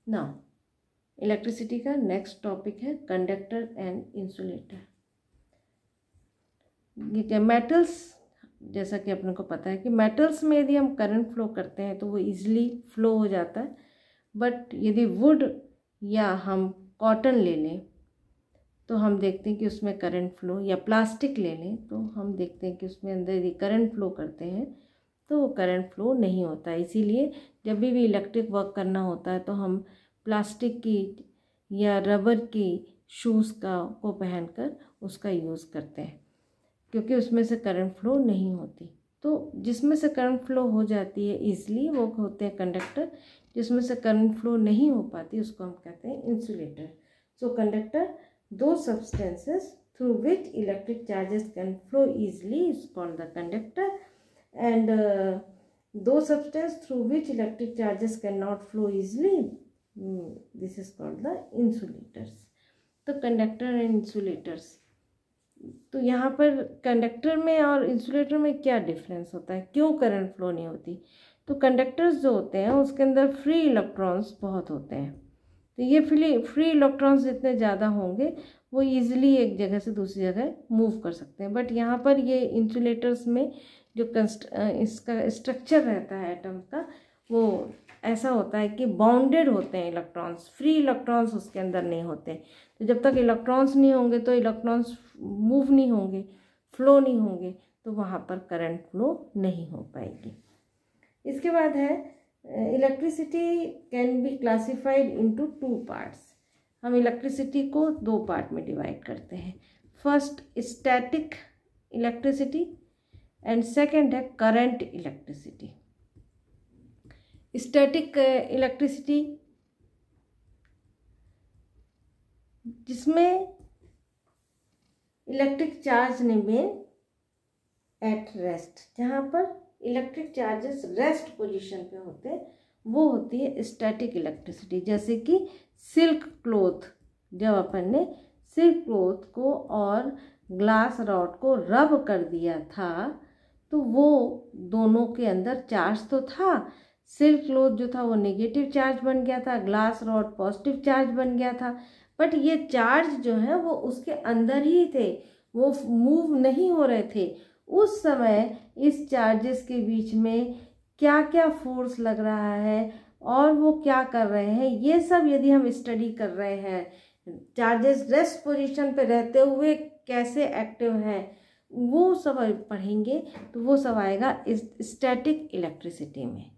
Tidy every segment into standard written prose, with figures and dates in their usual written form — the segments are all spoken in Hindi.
नाउ इलेक्ट्रिसिटी का नेक्स्ट टॉपिक है कंडक्टर एंड इंसुलेटर। मेटल्स, जैसा कि अपने को पता है कि मेटल्स में यदि हम करंट फ्लो करते हैं तो वो इजीली फ्लो हो जाता है, बट यदि वुड या हम कॉटन ले लें तो हम देखते हैं कि उसमें करंट फ्लो, या प्लास्टिक ले लें तो हम देखते हैं कि उसमें अंदर यदि करंट फ्लो करते हैं तो वो करंट फ्लो नहीं होता है। इसीलिए जब भी इलेक्ट्रिक वर्क करना होता है तो हम प्लास्टिक की या रबर की शूज़ को पहनकर उसका यूज़ करते हैं, क्योंकि उसमें से करंट फ्लो नहीं होती। तो जिसमें से करंट फ्लो हो जाती है ईजिली वो होते हैं कंडक्टर, जिसमें से करंट फ्लो नहीं हो पाती उसको हम कहते हैं insulator. So conductor, those substances through which electric charges can flow easily is called the conductor, and those substances through which electric charges cannot flow easily, this is called the insulators. तो कंडक्टर एंड इंसुलेटर्स, तो यहाँ पर कंडक्टर में और इंसुलेटर में क्या डिफरेंस होता है, क्यों करंट फ्लो नहीं होती? तो कंडक्टर्स जो होते हैं उसके अंदर फ्री इलेक्ट्रॉन्स बहुत होते हैं, तो ये फ्री इलेक्ट्रॉन्स जितने ज़्यादा होंगे वो इजीली एक जगह से दूसरी जगह मूव कर सकते हैं। बट यहाँ पर ये इंसुलेटर्स में जो इसका स्ट्रक्चर रहता है एटम का, वो ऐसा होता है कि बाउंडेड होते हैं इलेक्ट्रॉन्स, फ्री इलेक्ट्रॉन्स उसके अंदर नहीं होते। तो जब तक इलेक्ट्रॉन्स नहीं होंगे तो इलेक्ट्रॉन्स मूव नहीं होंगे, फ्लो नहीं होंगे, तो वहाँ पर करंट फ्लो नहीं हो पाएगी। इसके बाद है electricity can be classified into 2 parts. हम इलेक्ट्रिसिटी को 2 पार्ट में डिवाइड करते हैं। First static electricity and second है करंट इलेक्ट्रिसिटी। स्टैटिक इलेक्ट्रिसिटी जिसमें electric charge remain at rest, जहाँ पर इलेक्ट्रिक चार्जेस रेस्ट पोजीशन पे होते हैं, वो होती है स्टैटिक इलेक्ट्रिसिटी। जैसे कि सिल्क क्लॉथ, जब अपन ने सिल्क क्लॉथ को और ग्लास रॉड को रब कर दिया था तो वो दोनों के अंदर चार्ज तो था। सिल्क क्लॉथ जो था वो नेगेटिव चार्ज बन गया था, ग्लास रॉड पॉजिटिव चार्ज बन गया था, बट ये चार्ज जो है वो उसके अंदर ही थे, वो मूव नहीं हो रहे थे। उस समय इस चार्जेस के बीच में क्या क्या फोर्स लग रहा है और वो क्या कर रहे हैं, ये सब यदि हम स्टडी कर रहे हैं, चार्जेस रेस्ट पोजीशन पे रहते हुए कैसे एक्टिव हैं, वो सब पढ़ेंगे, तो वो सब आएगा इस स्टैटिक इलेक्ट्रिसिटी में।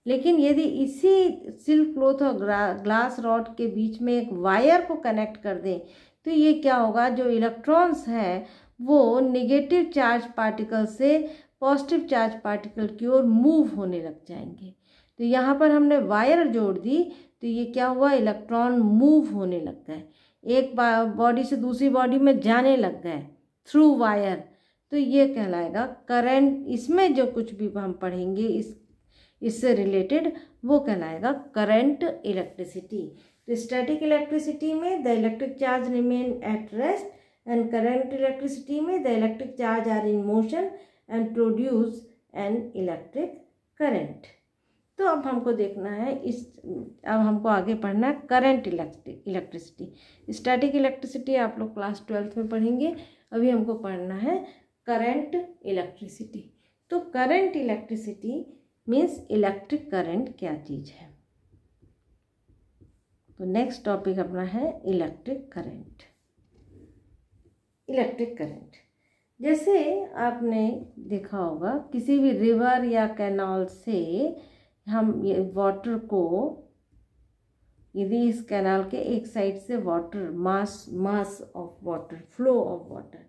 लेकिन यदि इसी सिल्क क्लॉथ और ग्लास रॉड के बीच में एक वायर को कनेक्ट कर दें तो ये क्या होगा, जो इलेक्ट्रॉन्स हैं वो नेगेटिव चार्ज पार्टिकल से पॉजिटिव चार्ज पार्टिकल की ओर मूव होने लग जाएंगे। तो यहाँ पर हमने वायर जोड़ दी तो ये क्या हुआ, इलेक्ट्रॉन मूव होने लग गए, एक बॉडी से दूसरी बॉडी में जाने लग गए थ्रू वायर, तो ये कहलाएगा करंट। इसमें जो कुछ भी हम पढ़ेंगे इससे रिलेटेड वो कहलाएगा करंट इलेक्ट्रिसिटी। तो स्टैटिक इलेक्ट्रिसिटी में the electric charge remain at rest, and current electricity में the electric charge are in motion and produce an electric current. तो अब हमको देखना है अब हमको आगे पढ़ना है करंट इलेक्ट्रिसिटी। स्टैटिक इलेक्ट्रिसिटी आप लोग क्लास 12th में पढ़ेंगे, अभी हमको पढ़ना है करंट इलेक्ट्रिसिटी। तो current electricity means electric current क्या चीज़ है। तो नेक्स्ट टॉपिक अपना है इलेक्ट्रिक करंट। इलेक्ट्रिक करंट, जैसे आपने देखा होगा किसी भी रिवर या कैनाल से हम ये वाटर को, यदि इस कैनाल के एक साइड से water mass of water, flow of water,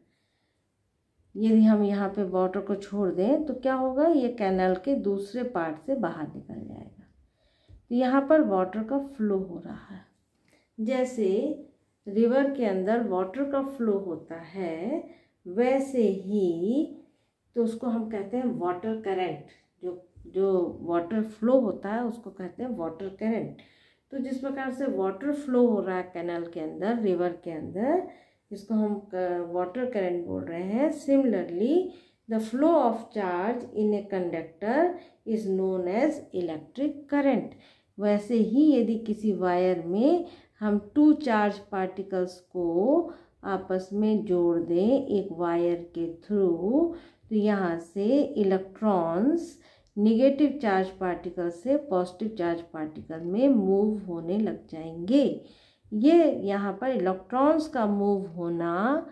यदि हम यहाँ पे वाटर को छोड़ दें तो क्या होगा, ये कैनाल के दूसरे पार्ट से बाहर निकल जाएगा। तो यहाँ पर वाटर का फ्लो हो रहा है, जैसे रिवर के अंदर वाटर का फ्लो होता है वैसे ही तो उसको हम कहते हैं वाटर करंट। जो वाटर फ्लो होता है उसको कहते हैं वाटर करंट। तो जिस प्रकार से वाटर फ्लो हो रहा है कैनाल के अंदर, रिवर के अंदर, जिसको हम वाटर करंट बोल रहे हैं, similarly the flow of charge in a conductor is known as electric current. वैसे ही यदि किसी वायर में हम 2 चार्ज पार्टिकल्स को आपस में जोड़ दें एक वायर के थ्रू, तो यहाँ से इलेक्ट्रॉन्स निगेटिव चार्ज पार्टिकल से पॉजिटिव चार्ज पार्टिकल में मूव होने लग जाएंगे। ये यहाँ पर इलेक्ट्रॉन्स का मूव होना,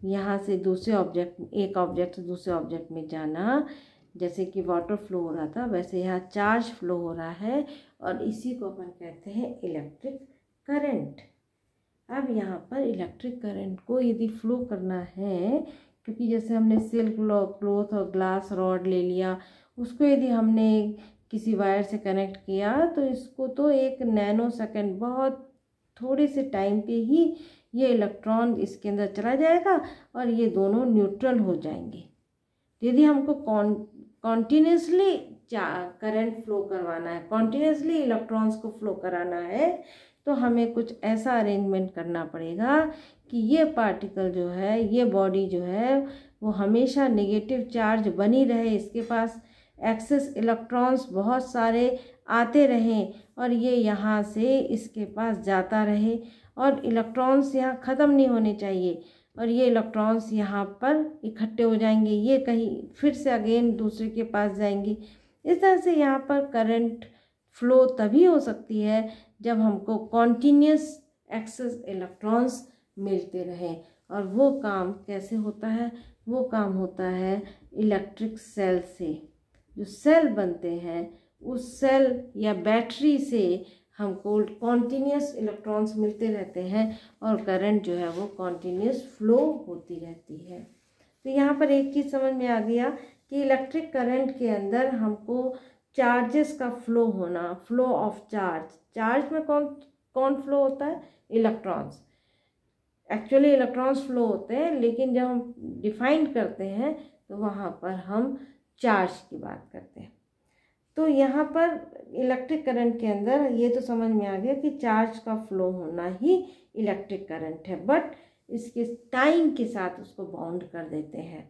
यहाँ से दूसरे ऑब्जेक्ट, एक ऑब्जेक्ट से दूसरे ऑब्जेक्ट में जाना, जैसे कि वाटर फ्लो हो रहा था वैसे यहाँ चार्ज फ्लो हो रहा है, और इसी को अपन कहते हैं इलेक्ट्रिक करंट। अब यहाँ पर इलेक्ट्रिक करंट को यदि फ्लो करना है, क्योंकि जैसे हमने सिल्क क्लॉथ और ग्लास रॉड ले लिया, उसको यदि हमने किसी वायर से कनेक्ट किया तो इसको तो एक नैनो सेकेंड, बहुत थोड़े से टाइम पे ही ये इलेक्ट्रॉन इसके अंदर चला जाएगा और ये दोनों न्यूट्रल हो जाएंगे। यदि हमको कॉन्टिन्यूसली करंट फ्लो करवाना है, कॉन्टिन्यूसली इलेक्ट्रॉन्स को फ्लो कराना है, तो हमें कुछ ऐसा अरेंजमेंट करना पड़ेगा कि ये पार्टिकल जो है, ये बॉडी जो है, वो हमेशा नेगेटिव चार्ज बनी रहे, इसके पास एक्सेस इलेक्ट्रॉन्स बहुत सारे आते रहें और ये यहाँ से इसके पास जाता रहे, और इलेक्ट्रॉन्स यहाँ ख़त्म नहीं होने चाहिए, और ये इलेक्ट्रॉन्स यहाँ पर इकट्ठे हो जाएंगे, ये कहीं फिर से अगेन दूसरे के पास जाएंगे। इस तरह से यहाँ पर करंट फ्लो तभी हो सकती है जब हमको कॉन्टीन्यूस एक्सेस इलेक्ट्रॉन्स मिलते रहें। और वो काम कैसे होता है? वो काम होता है इलेक्ट्रिक सेल से। जो सेल बनते हैं उस सेल या बैटरी से हमको कॉन्टीन्यूस इलेक्ट्रॉन्स मिलते रहते हैं और करंट जो है वो कॉन्टीन्यूस फ्लो होती रहती है। तो यहाँ पर एक चीज़ समझ में आ गया कि इलेक्ट्रिक करंट के अंदर हमको चार्जेस का फ्लो होना, फ्लो ऑफ चार्ज में कौन फ्लो होता है? इलेक्ट्रॉन्स। एक्चुअली इलेक्ट्रॉन्स फ्लो होते हैं, लेकिन जब हम डिफाइन करते हैं तो वहाँ पर हम चार्ज की बात करते हैं। तो यहाँ पर इलेक्ट्रिक करंट के अंदर ये तो समझ में आ गया कि चार्ज का फ्लो होना ही इलेक्ट्रिक करंट है, बट इसके टाइम के साथ उसको बाउंड कर देते हैं।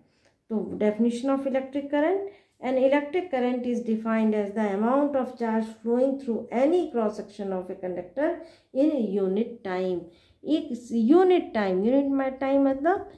तो definition of electric current: an electric current is defined as the amount of charge flowing through any cross section of a conductor in unit time। एक यूनिट टाइम मतलब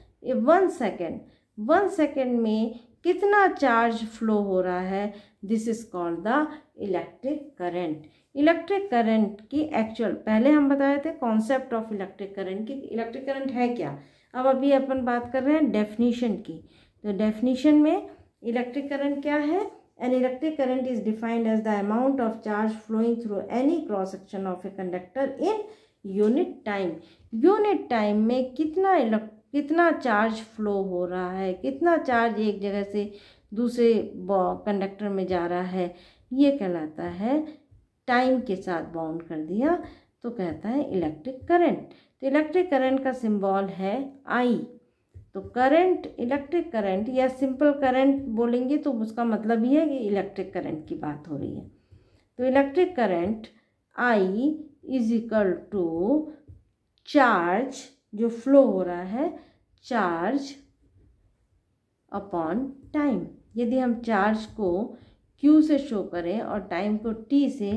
1 सेकेंड, 1 सेकेंड में कितना चार्ज फ्लो हो रहा है, this is called the electric current. Electric current की एक्चुअल, पहले हम बताए थे कॉन्सेप्ट ऑफ इलेक्ट्रिक करंट की, इलेक्ट्रिक करंट है क्या। अब अभी अपन बात कर रहे हैं डेफिनेशन की। तो डेफिनेशन में इलेक्ट्रिक करंट क्या है? An electric current is defined as the amount of charge flowing through any cross section of a conductor in unit time. Unit time में कितना चार्ज फ्लो हो रहा है, कितना चार्ज एक जगह से दूसरे कंडक्टर में जा रहा है, ये कहलाता है, टाइम के साथ बाउंड कर दिया तो कहता है इलेक्ट्रिक करंट। तो इलेक्ट्रिक करंट का सिंबल है आई। तो करंट, इलेक्ट्रिक करंट या सिंपल करंट बोलेंगे तो उसका मतलब ही है कि इलेक्ट्रिक करंट की बात हो रही है। तो electric current I is equal to charge जो फ्लो हो रहा है, चार्ज अपॉन टाइम। यदि हम चार्ज को Q से शो करें और टाइम को T से,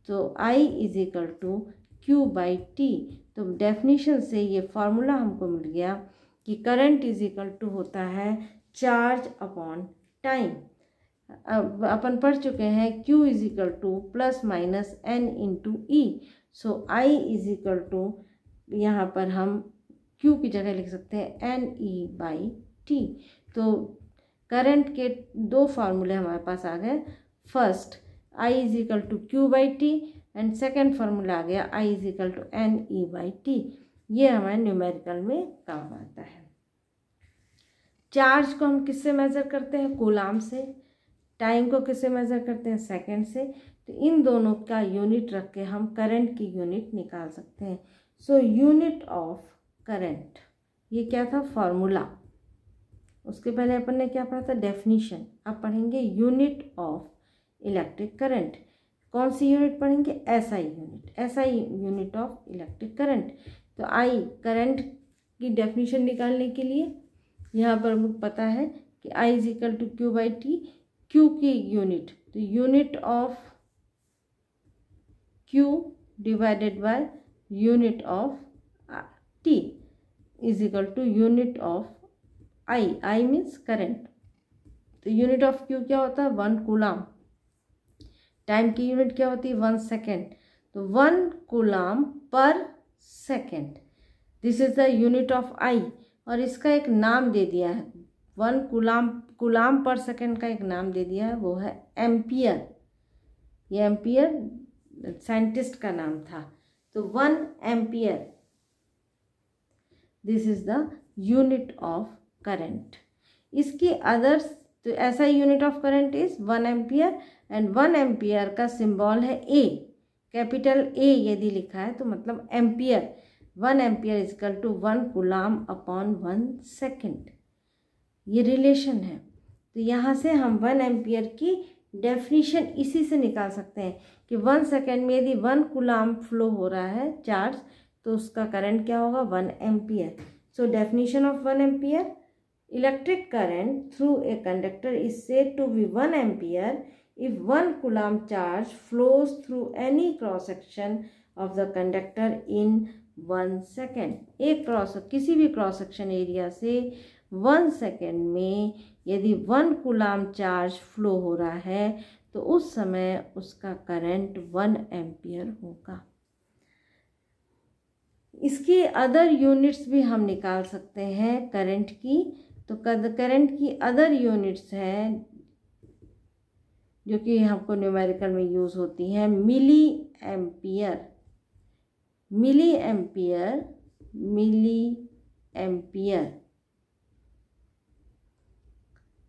तो I is equal to Q by T। तो डेफिनेशन से ये फार्मूला हमको मिल गया कि करंट इज इक्वल टू होता है चार्ज अपॉन टाइम। अब अपन पढ़ चुके हैं Q is equal to plus minus N into E। So I is equal to, यहाँ पर हम Q की जगह लिख सकते हैं NE बाई T। तो करंट के दो फार्मूले हमारे पास आ गए। First I is equal to Q by T and second formula आ गया I is equal to NE by T। ये हमारे न्यूमेरिकल में काम आता है। चार्ज को हम किससे मेज़र करते हैं? कूलाम से। टाइम को किससे मेज़र करते हैं? सेकेंड से। तो इन दोनों का यूनिट रख के हम करंट की यूनिट निकाल सकते हैं। सो यूनिट ऑफ करंट, ये क्या था? फार्मूला। उसके पहले अपन ने क्या पढ़ा था? डेफिनीशन। अब पढ़ेंगे यूनिट ऑफ इलेक्ट्रिक करंट। कौन सी यूनिट पढ़ेंगे? SI unit. SI unit of electric current. तो आई करंट की डेफिनीशन निकालने के लिए यहाँ पर हमको पता है कि I is equal to Q by T। Q की यूनिट, तो unit of Q divided by unit of T is equal to unit of I. I means current. तो यूनिट ऑफ Q क्या होता है? 1 कूलाम. टाइम की यूनिट क्या होती है? 1 सेकेंड. तो 1 कूलाम पर second, this is the unit of I. और इसका एक नाम दे दिया है, 1 कूलाम पर सेकेंड का एक नाम दे दिया है, वो है एम्पियर. ये एम्पियर साइंटिस्ट का नाम था. तो 1 ampere, this is the unit of current. इसकी अदर्स, तो ऐसा unit of current is 1 ampere. And 1 ampere का सिंबल है ए, कैपिटल ए यदि लिखा है तो मतलब ampere. 1 ampere is equal to 1 coulomb upon 1 second. ये रिलेशन है. तो यहाँ से हम 1 एम्पियर की डेफिनेशन इसी से निकाल सकते हैं कि 1 सेकेंड में यदि 1 कूलाम फ्लो हो रहा है चार्ज, तो उसका करंट क्या होगा? 1 ampere. So definition of 1 ampere, electric current through a conductor is said to be 1 ampere if 1 coulomb charge flows through any cross section of the conductor in 1 second. एक किसी भी क्रॉस सेक्शन एरिया से 1 सेकेंड में यदि 1 कूलाम चार्ज फ्लो हो रहा है तो उस समय उसका करंट 1 एम्पियर होगा. इसकी अदर यूनिट्स भी हम निकाल सकते हैं करंट की. तो करंट की अदर यूनिट्स हैं जो कि हमको न्यूमेरिकल में यूज़ होती हैं. Milli ampere, milli ampere, milli ampere.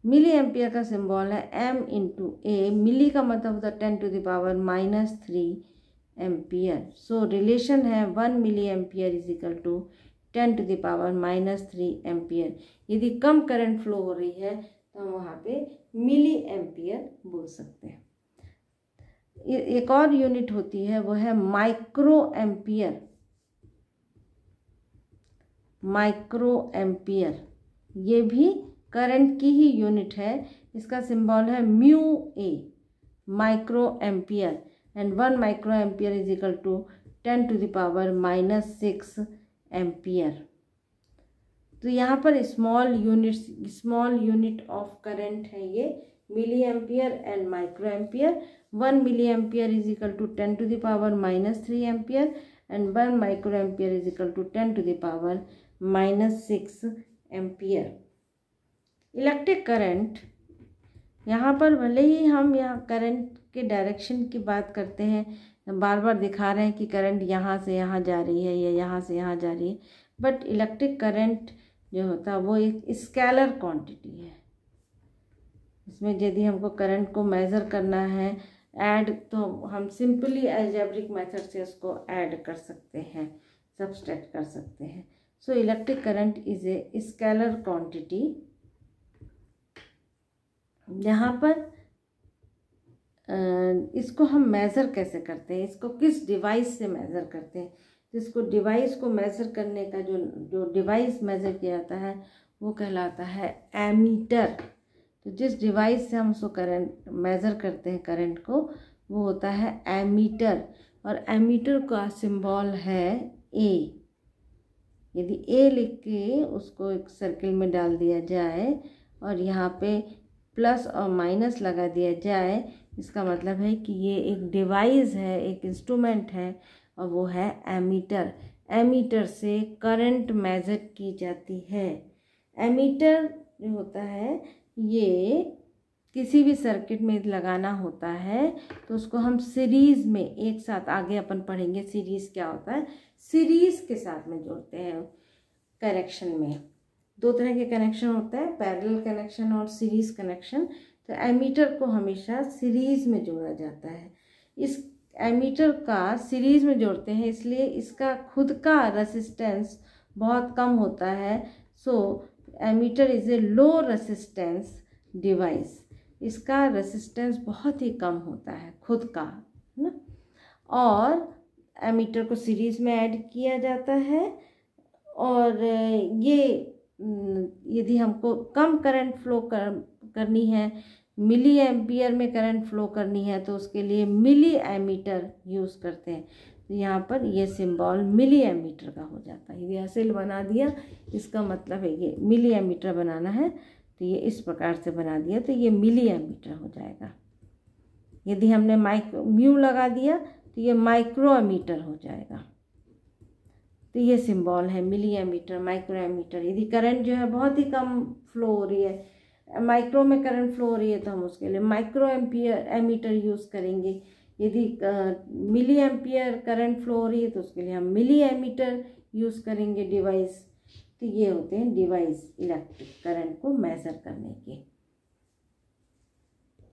Milli ampere का सिंबल है m इंटू ए. मिली का मतलब होता है 10 to the power -3 ampere. So relation है 1 milli ampere is equal to 10 to the power -3 ampere. यदि कम करंट फ्लो हो रही है तो हम वहाँ पे मिली एम्पियर बोल सकते हैं. एक और यूनिट होती है, वो है माइक्रो एम्पियर. माइक्रो एम्पियर ये भी करंट की ही यूनिट है. इसका सिंबल है mu A, micro ampere. And 1 micro ampere is equal to 10 to the power -6 ampere. तो यहाँ पर स्मॉल यूनिट ऑफ करंट है ये milli ampere and micro ampere. 1 milli ampere is equal to 10 to the power -3 ampere and 1 micro ampere is equal to 10 to the power -6 ampere. Electric current, यहाँ पर भले ही हम यहाँ करंट के डायरेक्शन की बात करते हैं, बार बार दिखा रहे हैं कि करंट यहाँ से यहाँ जा रही है या यहाँ से यहाँ जा रही है, बट इलेक्ट्रिक करंट जो होता है वो एक स्केलर क्वांटिटी है. इसमें यदि हमको करंट को मेज़र करना है ऐड, तो हम सिंपली अलजेब्रिक मेथड से उसको ऐड कर सकते हैं, सब्सट्रैक्ट कर सकते हैं. So electric current is a scalar quantity. यहाँ पर इसको हम मेज़र कैसे करते हैं, इसको किस डिवाइस से मेज़र करते हैं. जिसको डिवाइस को मेज़र करने का जो डिवाइस मेज़र किया जाता है वो कहलाता है एमीटर. तो जिस डिवाइस से हम उसको करंट मेज़र करते हैं करंट को, वो होता है एमीटर. और एमीटर का सिंबल है ए. यदि ए लिख के उसको एक सर्किल में डाल दिया जाए और यहाँ पे प्लस और माइनस लगा दिया जाए, इसका मतलब है कि ये एक डिवाइस है, एक इंस्ट्रूमेंट है, और वो है एमीटर. एमीटर से करंट मेज़र की जाती है. एमीटर जो होता है ये किसी भी सर्किट में लगाना होता है तो उसको हम सीरीज़ में एक साथ, आगे अपन पढ़ेंगे सीरीज़ क्या होता है, सीरीज़ के साथ में जोड़ते हैं. कनेक्शन में 2 तरह के कनेक्शन होते हैं, पैरेलल कनेक्शन और सीरीज़ कनेक्शन. तो एमीटर को हमेशा सीरीज़ में जोड़ा जाता है. इस एमीटर का सीरीज़ में जोड़ते हैं इसलिए इसका खुद का रेसिस्टेंस बहुत कम होता है. So ammeter is a low resistance device. इसका रेसिस्टेंस बहुत ही कम होता है खुद का, है ना. और एमीटर को सीरीज़ में ऐड किया जाता है. और ये यदि हमको कम करंट फ्लो करनी है, मिली एम्पियर में करंट फ्लो करनी है तो उसके लिए मिली एमीटर यूज़ करते हैं। तो यहाँ पर ये सिंबल मिली एमीटर का हो जाता है। यदि ऐसे बना दिया इसका मतलब है ये मिली एमीटर बनाना है तो ये इस प्रकार से बना दिया तो ये मिली एमीटर हो जाएगा। यदि हमने म्यू लगा दिया तो ये माइक्रो एमीटर हो जाएगा। तो ये सिंबल है मिली एमीटर, माइक्रो एमीटर। यदि करंट जो है बहुत ही कम फ्लो हो रही है, माइक्रो में करंट फ्लो हो रही है तो हम उसके लिए माइक्रो एमीटर यूज़ करेंगे। यदि मिली एम्पियर करंट फ्लो हो रही है तो उसके लिए हम मिली एमीटर यूज़ करेंगे डिवाइस। तो ये होते हैं डिवाइस इलेक्ट्रिक करंट को मेज़र करने के।